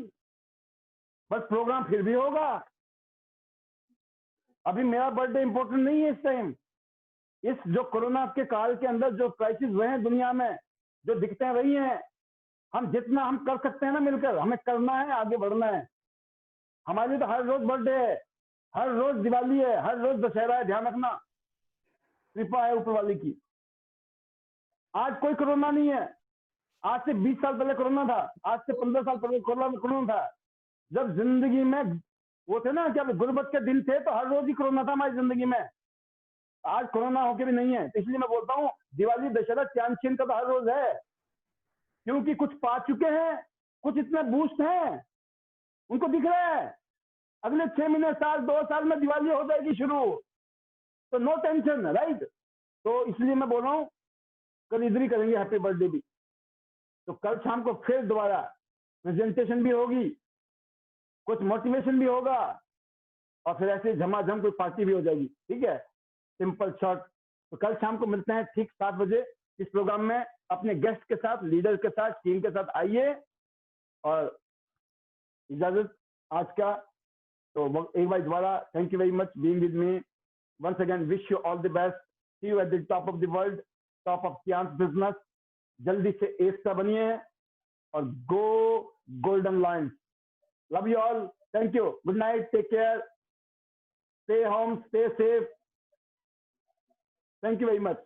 बस प्रोग्राम फिर भी होगा। अभी मेरा बर्थडे इंपॉर्टेंट नहीं है इस टाइम, इस जो कोरोना के काल के अंदर जो क्राइसिस हुए हैं दुनिया में, जो दिक्कतें रही हैं, हम जितना हम कर सकते हैं ना मिलकर, हमें करना है, आगे बढ़ना है। हमारे लिए तो हर रोज बर्थडे है, हर रोज दिवाली है, हर रोज दशहरा है, ध्यान रखना, कृपा है ऊपर वाले की। आज कोई कोरोना नहीं है, आज से 20 साल पहले कोरोना था, आज से 15 साल पहले कोरोना था, जब जिंदगी में वो थे ना क्या गुर्बत के दिन थे, तो हर रोज ही कोरोना था हमारी जिंदगी में। आज कोरोना होके भी नहीं है, तो इसलिए मैं बोलता हूँ दिवाली दशहरा चांद छीन का तो हर रोज है, क्योंकि कुछ पा चुके हैं, कुछ इतने बूस्ट हैं, उनको दिख रहा है अगले 6 महीने, साल, 2 साल में दिवाली हो जाएगी शुरू, तो नो टेंशन, राइट। तो इसलिए मैं बोल रहा हूँ कल इधर ही करेंगे हैप्पी बर्थडे भी, तो कल शाम को फिर दोबारा प्रेजेंटेशन भी होगी, कुछ मोटिवेशन भी होगा, और फिर ऐसे झमाझम कोई पार्टी भी हो जाएगी, ठीक है, सिंपल शॉर्ट। तो कल शाम को मिलते हैं ठीक 7 बजे इस प्रोग्राम में, अपने गेस्ट के साथ, लीडर के साथ, टीम के साथ आइए, और इजाजत आज का। तो एक बार दोबारा thank you very much being with me, once again wish you all the best, see you at the top of the world, top of chance business. जल्दी से एस का बनिए और go golden lions. Love you all, thank you, good night, take care, stay home, stay safe, thank you very much,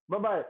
bye bye.